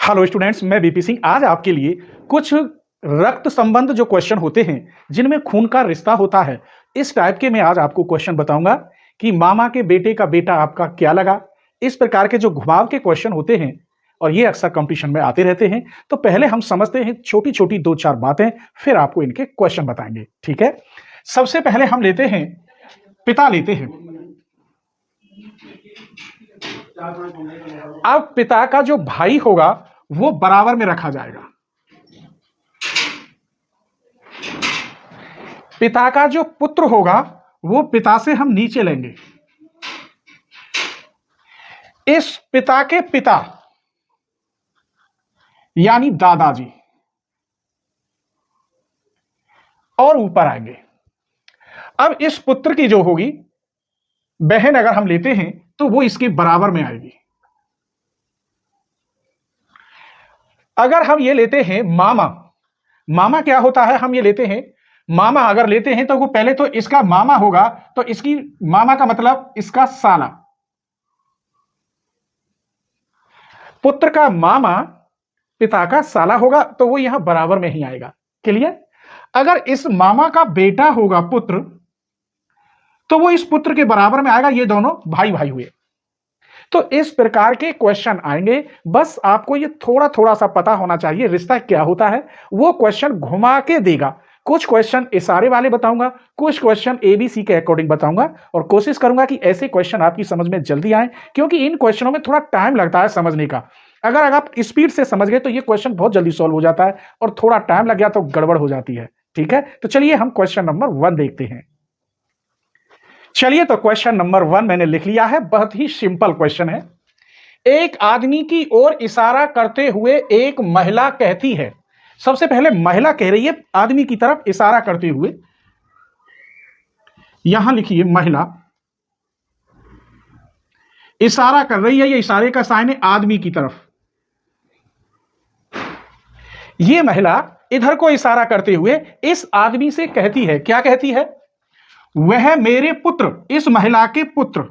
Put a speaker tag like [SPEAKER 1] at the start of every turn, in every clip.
[SPEAKER 1] Hello students, मैं BP Singh आज आपके लिए कुछ रक्त संबंध जो क्वेश्चन होते हैं जिनमें खून का रिश्ता होता है, इस टाइप के मैं आज आपको क्वेश्चन बताऊंगा कि मामा के बेटे का बेटा आपका क्या लगा। इस प्रकार के जो घुमाव के क्वेश्चन होते हैं और ये अक्सर कंपटीशन में आते रहते हैं। तो पहले हम समझते हैं छोटी छोटी दो चार बातें, फिर आपको इनके क्वेश्चन बताएंगे। ठीक है, सबसे पहले हम लेते हैं पिता लेते हैं। अब पिता का जो भाई होगा वो बराबर में रखा जाएगा। पिता का जो पुत्र होगा वो पिता से हम नीचे लेंगे। इस पिता के पिता यानी दादाजी और ऊपर आएंगे। अब इस पुत्र की जो होगी बहन अगर हम लेते हैं तो वो इसके बराबर में आएगी। अगर हम ये लेते हैं मामा, मामा क्या होता है, हम ये लेते हैं मामा अगर लेते हैं तो वो पहले तो इसका मामा होगा, तो इसकी मामा का मतलब इसका साला। पुत्र का मामा पिता का साला होगा तो वो यहां बराबर में ही आएगा। क्लियर। अगर इस मामा का बेटा होगा पुत्र तो वो इस पुत्र के बराबर में आएगा। ये दोनों भाई भाई हुए। तो इस प्रकार के क्वेश्चन आएंगे। बस आपको ये थोड़ा थोड़ा सा पता होना चाहिए रिश्ता क्या होता है। वो क्वेश्चन घुमा के देगा। कुछ क्वेश्चन इशारे वाले बताऊंगा, कुछ क्वेश्चन एबीसी के अकॉर्डिंग बताऊंगा और कोशिश करूंगा कि ऐसे क्वेश्चन आपकी समझ में जल्दी आए, क्योंकि इन क्वेश्चनों में थोड़ा टाइम लगता है समझने का। अगर आप स्पीड से समझ गए तो ये क्वेश्चन बहुत जल्दी सॉल्व हो जाता है, और थोड़ा टाइम लग गया तो गड़बड़ हो जाती है। ठीक है, तो चलिए हम क्वेश्चन नंबर 1 देखते हैं। चलिए, तो क्वेश्चन नंबर 1 मैंने लिख लिया है। बहुत ही सिंपल क्वेश्चन है। एक आदमी की ओर इशारा करते हुए एक महिला कहती है। सबसे पहले महिला कह रही है आदमी की तरफ इशारा करते हुए। यहां लिखिए महिला इशारा कर रही है। ये इशारे का साइन है आदमी की तरफ। ये महिला इधर को इशारा करते हुए इस आदमी से कहती है, क्या कहती है? वह मेरे पुत्र, इस महिला के पुत्र,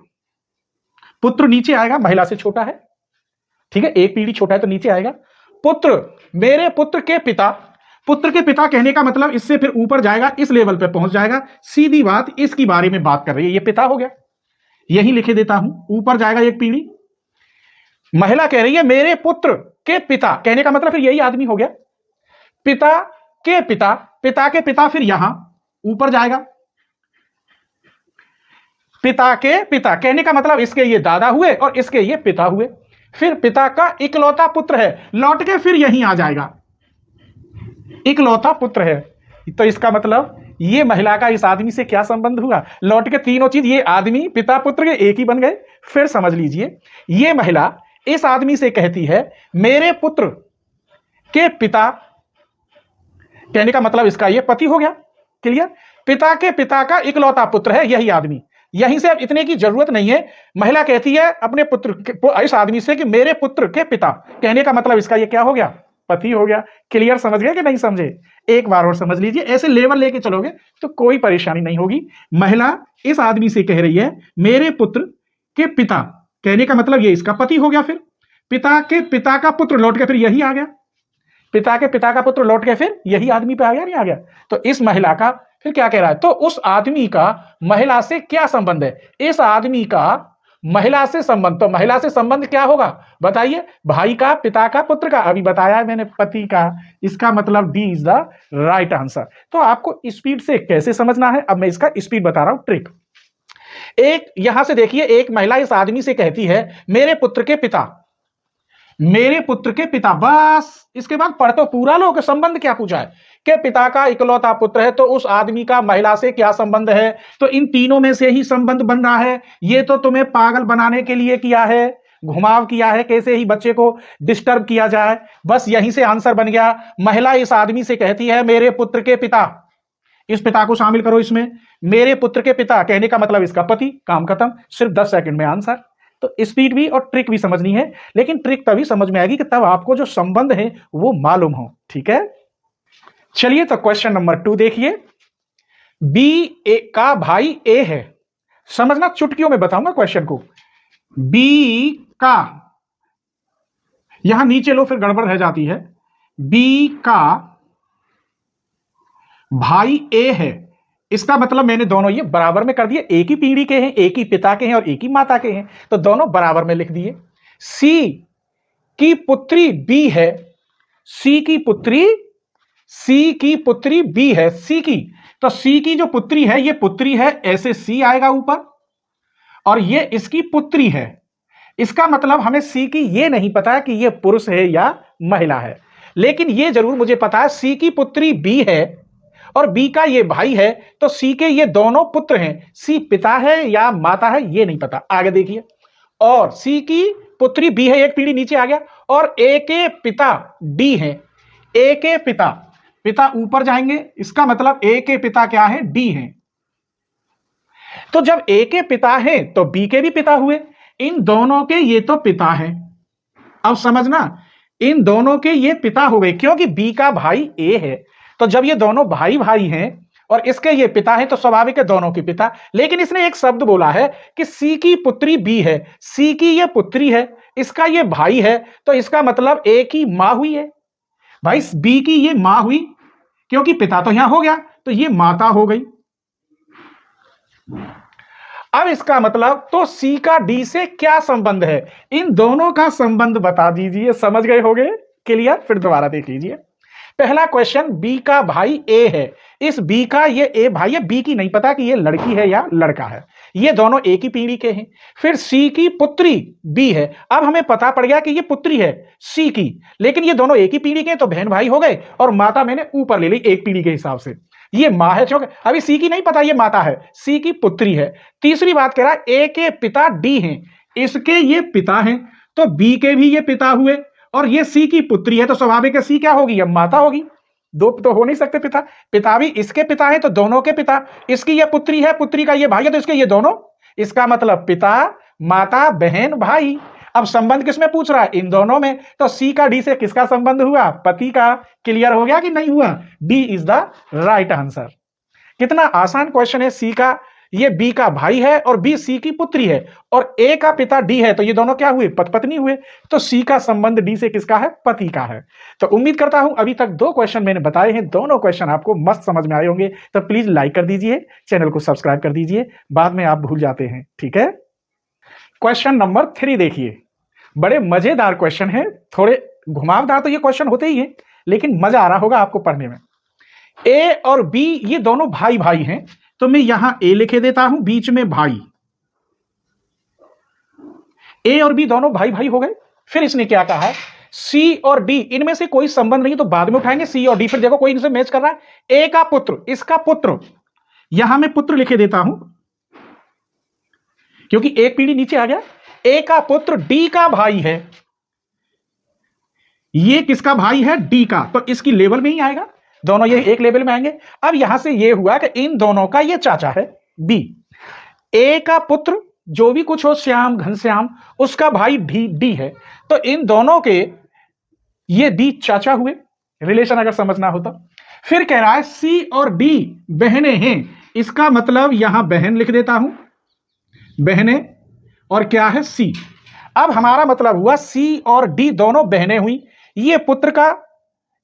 [SPEAKER 1] पुत्र नीचे आएगा, महिला से छोटा है। ठीक है, एक पीढ़ी छोटा है तो नीचे आएगा। पुत्र, मेरे पुत्र के पिता। पुत्र के पिता कहने का मतलब इससे फिर ऊपर जाएगा, इस लेवल पे पहुंच जाएगा। सीधी बात इसकी बारे में बात कर रही है। ये पिता हो गया, यही लिखे देता हूं, ऊपर जाएगा एक पीढ़ी। महिला कह रही है मेरे पुत्र के पिता, कहने का मतलब फिर यही आदमी हो गया। पिता के पिता, पिता के पिता फिर यहां ऊपर जाएगा। पिता के पिता कहने का मतलब इसके ये दादा हुए और इसके ये पिता हुए। फिर पिता का इकलौता पुत्र है, लौट के फिर यहीं आ जाएगा। इकलौता पुत्र है तो इसका मतलब ये महिला का इस आदमी से क्या संबंध हुआ? लौट के तीनों चीज, ये आदमी पिता पुत्र के एक ही बन गए। फिर समझ लीजिए, ये महिला इस आदमी से कहती है मेरे पुत्र के पिता, कहने का मतलब इसका ये पति हो गया। क्लियर। पिता के पिता का इकलौता पुत्र है यही आदमी। यहीं से अब इतने की जरूरत नहीं है। महिला कहती है अपने पुत्र इस आदमी से कि मेरे पुत्र के पिता, कहने का मतलब इसका ये क्या हो गया? पति हो गया। क्लियर, समझ गए कि नहीं समझे? एक बार और समझ लीजिए। ऐसे लेवल लेके चलोगे तो कोई परेशानी नहीं होगी। महिला इस आदमी से कह रही है मेरे पुत्र के पिता, कहने का मतलब ये इसका पति हो गया। फिर पिता के पिता का पुत्र लौट के फिर यही आ गया। पिता के पिता का पुत्र लौट के फिर यही आदमी पे आ गया, नहीं आ गया? तो इस महिला का फिर क्या कह रहा है? तो उस आदमी का महिला से क्या संबंध है? इस आदमी का महिला से संबंध, तो महिला से संबंध क्या होगा बताइए? भाई का, पिता का, पुत्र का। अभी बताया है मैंने, पति का। इसका मतलब D is the right answer. तो आपको स्पीड से कैसे समझना है, अब मैं इसका स्पीड बता रहा हूं, ट्रिक। एक यहां से देखिए, एक महिला इस आदमी से कहती है मेरे पुत्र के पिता, मेरे पुत्र के पिता। बस इसके बाद पढ़ तो पूरा लो कि संबंध क्या पूछा है। के पिता का इकलौता पुत्र है तो उस आदमी का महिला से क्या संबंध है? तो इन तीनों में से ही संबंध बन रहा है। ये तो तुम्हें पागल बनाने के लिए किया है, घुमाव किया है, कैसे ही बच्चे को डिस्टर्ब किया जाए। बस यहीं से आंसर बन गया। महिला इस आदमी से कहती है मेरे पुत्र के पिता, इस पिता को शामिल करो इसमें। मेरे पुत्र के पिता कहने का मतलब इसका पति। काम खत्म, सिर्फ 10 सेकंड में आंसर। तो स्पीड भी और ट्रिक भी समझनी है, लेकिन ट्रिक तभी समझ में आएगी कि तब आपको जो संबंध है वो मालूम हो। ठीक है, चलिए तो क्वेश्चन नंबर 2 देखिए। बी ए का भाई ए है। समझना, चुटकियों में बताऊंगा क्वेश्चन को। बी का यहां नीचे लो, फिर गड़बड़ रह जाती है। बी का भाई ए है, इसका मतलब मैंने दोनों ये बराबर में कर दिए, एक ही पीढ़ी के हैं, एक ही पिता के हैं और एक ही माता के हैं, तो दोनों बराबर में लिख दिए। सी की पुत्री बी है, सी की पुत्री बी है, सी की, तो सी की जो पुत्री है, ये पुत्री है, ऐसे सी आएगा ऊपर, और ये इसकी पुत्री है। इसका मतलब हमें सी की ये नहीं पता कि ये पुरुष है या महिला है, लेकिन ये जरूर मुझे पता है सी की पुत्री बी है और बी का ये भाई है, तो सी के ये दोनों पुत्र हैं। सी पिता है या माता है ये नहीं पता, आगे देखिए। और सी की पुत्री बी है, एक पीढ़ी नीचे आ गया, और ए के पिता डी है। ए के पिता, पिता ऊपर जाएंगे, इसका मतलब ए के पिता क्या है, डी है। तो जब ए के पिता हैं तो बी के भी पिता हुए, इन दोनों के ये तो पिता हैं। अब समझना, इन दोनों के ये पिता हो गए क्योंकि बी का भाई ए है, तो जब ये दोनों भाई भाई हैं और इसके ये पिता हैं तो स्वाभाविक है दोनों के पिता। लेकिन इसने एक शब्द बोला है कि सी की पुत्री बी है, सी की ये पुत्री है, इसका ये भाई है, तो इसका मतलब ए की मां हुई है। भाई बी की ये मां हुई क्योंकि पिता तो यहां हो गया, तो ये माता हो गई। अब इसका मतलब तो सी का डी से क्या संबंध है, इन दोनों का संबंध बता दीजिए। समझ गए होंगे, क्लियर? फिर दोबारा देख लीजिए। पहला क्वेश्चन, बी का भाई ए है, इस बी का ये ए भाई है, बी की नहीं पता कि ये लड़की है या लड़का है, ये दोनों एक ही पीढ़ी के हैं। फिर सी की पुत्री बी है, अब हमें पता पड़ गया कि ये पुत्री है सी की, लेकिन ये दोनों एक ही पीढ़ी के हैं तो बहन भाई हो गए, और माता मैंने ऊपर ले ली एक पीढ़ी के हिसाब से, ये मां है। क्योंकि अभी सी की नहीं पता ये माता है, सी की पुत्री है। तीसरी बात कह रहा है ए के पिता डी हैं, इसके ये पिता हैं, तो बी के भी ये पिता हुए, और ये सी की पुत्री है, तो स्वाभाविक है सी क्या होगी, अब माता होगी। दो तो हो नहीं सकते पिता, पिता भी इसके पिता है तो दोनों के पिता, इसकी ये पुत्री है, पुत्री का ये भाई है, तो इसके ये दोनों, इसका मतलब पिता माता बहन भाई। अब संबंध किसमें पूछ रहा है, इन दोनों में, तो सी का डी से किसका संबंध हुआ, पति का। क्लियर हो गया कि नहीं हुआ? D is the right answer. कितना आसान क्वेश्चन है। सी का ये बी का भाई है और बी सी की पुत्री है, और ए का पिता डी है, तो ये दोनों क्या हुए, पति पत्नी हुए, तो सी का संबंध डी से किसका है, पति का है। तो उम्मीद करता हूं अभी तक 2 क्वेश्चन मैंने बताए हैं, दोनों क्वेश्चन आपको मस्त समझ में आए होंगे। तो प्लीज लाइक कर दीजिए, चैनल को सब्सक्राइब कर दीजिए, बाद में आप भूल जाते हैं, ठीक है। क्वेश्चन नंबर 3 देखिए, बड़े मजेदार क्वेश्चन है, थोड़े घुमावदार तो ये क्वेश्चन होते ही हैं, लेकिन मजा आ रहा होगा आपको पढ़ने में। ए और बी ये दोनों भाई भाई हैं, तो मैं यहां ए लिखे देता हूं, बीच में भाई। ए और बी दोनों भाई भाई हो गए। फिर इसने क्या कहा है, सी और डी इनमें से कोई संबंध नहीं, तो बाद में उठाएंगे सी और डी। फिर देखो कोई इनसे मैच कर रहा है, ए का पुत्र, इसका पुत्र, यहां मैं पुत्र लिखे देता हूं क्योंकि एक पीढ़ी नीचे आ गया। ए का पुत्र डी का भाई है, ये किसका भाई है, डी का, तो इसकी लेवल में ही आएगा, दोनों ये एक लेवल में आएंगे। अब यहां से ये हुआ कि इन दोनों का ये चाचा है बी, ए का पुत्र जो भी कुछ हो, श्याम घनश्याम, उसका भाई डी है, तो इन दोनों के ये डी चाचा हुए, रिलेशन अगर समझना हो तो। फिर कह रहा है सी और डी बहनें हैं, इसका मतलब यहां बहन लिख देता हूं, बहनें, और क्या है सी। अब हमारा मतलब हुआ सी और डी दोनों बहनें हुई, ये पुत्र का,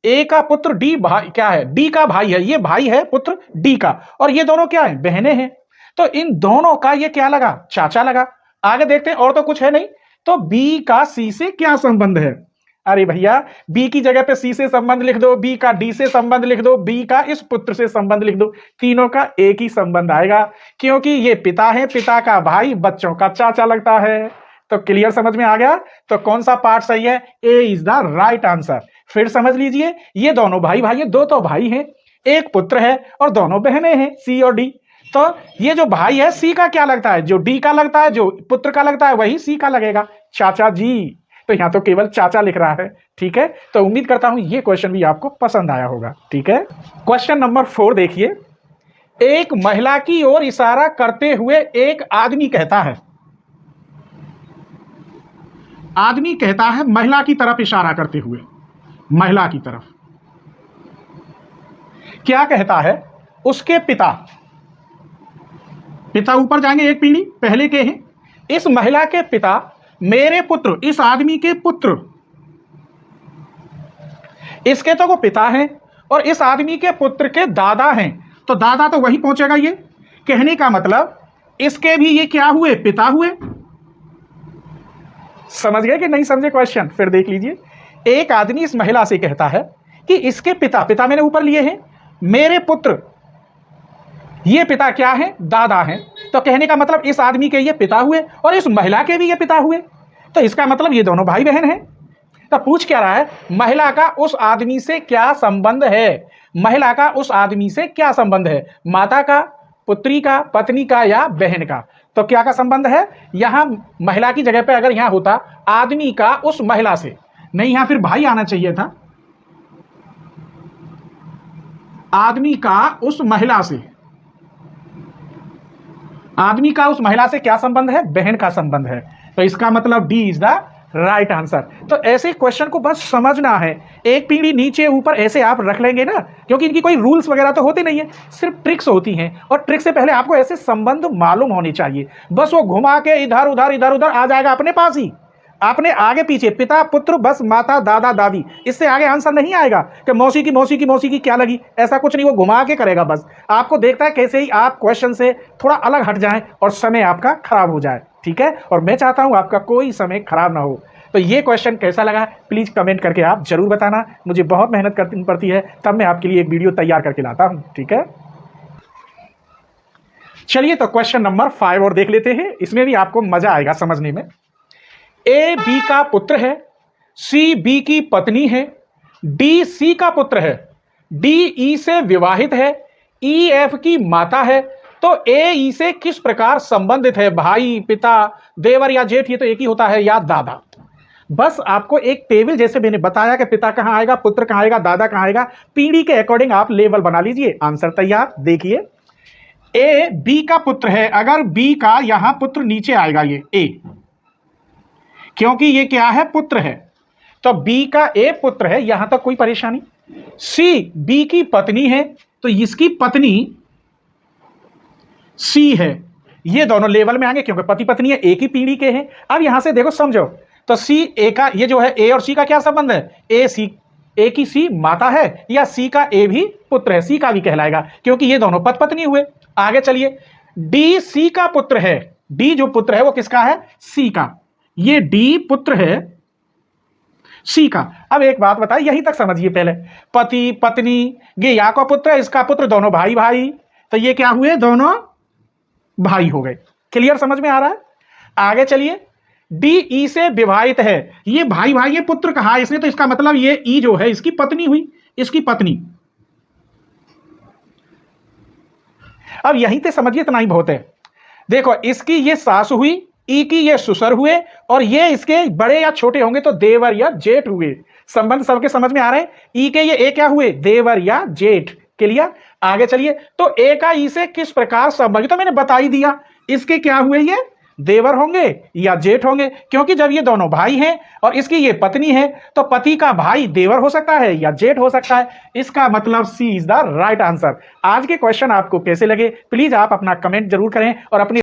[SPEAKER 1] ए का पुत्र डी भाई क्या है, डी का भाई है, ये भाई है पुत्र डी का, और ये दोनों क्या है, बहनें हैं, तो इन दोनों का ये क्या लगा, चाचा लगा। आगे देखते हैं, और तो कुछ है नहीं, तो बी का सी से क्या संबंध है। अरे भैया बी की जगह पे सी से संबंध लिख दो, बी का डी से संबंध लिख दो, बी का इस पुत्र से संबंध लिख दो, तीनों का एक ही संबंध आएगा, क्योंकि ये पिता है, पिता का भाई बच्चों का चाचा लगता है। तो क्लियर, समझ में आ गया? तो कौन सा पार्ट सही है, ए इज द राइट आंसर। फिर समझ लीजिए, ये दोनों भाई भाई है, दो तो भाई हैं, एक पुत्र है और दोनों बहनें हैं सी और डी। तो ये जो भाई है सी का क्या लगता है, जो डी का लगता है, जो पुत्र का लगता है वही सी का लगेगा, चाचा जी। तो यहां तो केवल चाचा लिख रहा है, ठीक है। तो उम्मीद करता हूं ये क्वेश्चन भी आपको पसंद आया होगा, ठीक है। क्वेश्चन नंबर 4 देखिए, एक महिला की ओर इशारा करते हुए एक आदमी कहता है, आदमी कहता है महिला की तरफ इशारा करते हुए, महिला की तरफ क्या कहता है, उसके पिता, पिता ऊपर जाएंगे एक पीढ़ी पहले के हैं, इस महिला के पिता मेरे पुत्र, इस आदमी के पुत्र इसके तो वो पिता हैं और इस आदमी के पुत्र के दादा हैं, तो दादा तो वही पहुंचेगा। ये कहने का मतलब इसके भी ये क्या हुए, पिता हुए। समझ गए कि नहीं समझे क्वेश्चन? फिर देख लीजिए, एक आदमी इस महिला से कहता है कि इसके पिता, पिता मैंने ऊपर लिए हैं, मेरे पुत्र, ये पिता क्या है, दादा हैं। तो कहने का मतलब इस आदमी के ये पिता हुए और इस महिला के भी ये पिता हुए, तो इसका मतलब ये दोनों भाई बहन हैं। तो पूछ क्या रहा है, महिला का उस आदमी से क्या संबंध है, महिला का उस आदमी से क्या संबंध है, माता का, पुत्री का, पत्नी का या बहन का। तो क्या का संबंध है, यहां महिला की जगह पे अगर यहां होता आदमी का उस महिला से, नहीं यहां फिर भाई आना चाहिए था, आदमी का उस महिला से, आदमी का उस महिला से क्या संबंध है, बहन का संबंध है। तो इसका मतलब D is the right answer. तो ऐसे क्वेश्चन को बस समझना है, एक पीढ़ी नीचे ऊपर ऐसे आप रख लेंगे ना, क्योंकि इनकी कोई रूल्स वगैरह तो होते नहीं है, सिर्फ ट्रिक्स होती हैं, और ट्रिक से पहले आपको ऐसे संबंध मालूम होने चाहिए। बस वो घुमा के इधर उधर आ जाएगा अपने पास ही, आपने आगे पीछे पिता पुत्र, बस माता दादा दादी, इससे आगे आंसर नहीं आएगा कि मौसी की क्या लगी, ऐसा कुछ नहीं, वो घुमा के करेगा। बस आपको देखता है कैसे ही आप क्वेश्चन से थोड़ा अलग हट जाएं और समय आपका खराब हो जाए, ठीक है। और मैं चाहता हूं आपका कोई समय खराब ना हो। तो ये क्वेश्चन कैसा लगा प्लीज कमेंट करके आप जरूर बताना, मुझे बहुत मेहनत करनी पड़ती है, तब मैं आपके लिए एक वीडियो तैयार करके लाता हूं, ठीक है। चलिए तो क्वेश्चन नंबर 5 और देख लेते हैं, इसमें भी आपको मजा आएगा समझने में। ए बी का पुत्र है, सी बी की पत्नी है, डी सी का पुत्र है, डी ई से विवाहित है, ई एफ की माता है, तो ए ई से किस प्रकार संबंधित है, भाई, पिता, देवर या जेठ, ये तो एक ही होता है, या दादा। बस आपको एक टेबल जैसे मैंने बताया कि पिता कहां आएगा, पुत्र कहां आएगा, दादा कहां आएगा, पीढ़ी के अकॉर्डिंग आप लेवल बना लीजिए। आंसर तैयार, देखिए ए बी का पुत्र है, अगर बी का यहां पुत्र नीचे आएगा ये ए, क्योंकि ये क्या है, पुत्र है, तो बी का ए पुत्र है, यहां तक कोई परेशानी। सी बी की पत्नी है, तो इसकी पत्नी सी है, ये दोनों लेवल में आएंगे क्योंकि पति पत्नी है, एक ही पीढ़ी के हैं। अब यहां से देखो समझो, तो सी ए का, ये जो है ए और सी का क्या संबंध है, ए सी, ए की सी माता है, या सी का ए भी पुत्र है, सी का भी कहलाएगा क्योंकि ये दोनों पति पत्नी हुए। आगे चलिए, डी सी का पुत्र है, डी जो पुत्र है वो किसका है, सी का, ये डी पुत्र है सी का। अब एक बात बताइए, यहीं तक समझिए पहले, पति पत्नी, ये या का पुत्र है, इसका पुत्र, दोनों भाई भाई, तो ये क्या हुए, दोनों भाई हो गए। क्लियर, समझ में आ रहा है? आगे चलिए, डी ई से विवाहित है, ये भाई भाई, ये पुत्र कहा इसने, तो इसका मतलब ये ई जो है इसकी पत्नी हुई, इसकी पत्नी। अब यहीं से समझिए, इतना ही बहुत है। देखो, इसकी ये सास हुई, ई की ये ससुर हुए, और ये इसके बड़े या छोटे होंगे तो देवर या जेठ हुए। संबंध सबके समझ में आ रहे हैं? ई के ये ए क्या हुए, देवर या जेठ। क्लियर? आगे चलिए, तो ए का ई से किस प्रकार संबंध, तो मैंने बता ही दिया, इसके क्या हुए, ये देवर होंगे या जेठ होंगे, क्योंकि जब ये दोनों भाई हैं और इसकी ये पत्नी है, तो पति का भाई देवर हो सकता है या जेठ हो सकता है। इसका मतलब सी इज द राइट आंसर। आज के क्वेश्चन आपको कैसे लगे प्लीज आप अपना कमेंट जरूर करें और अपनी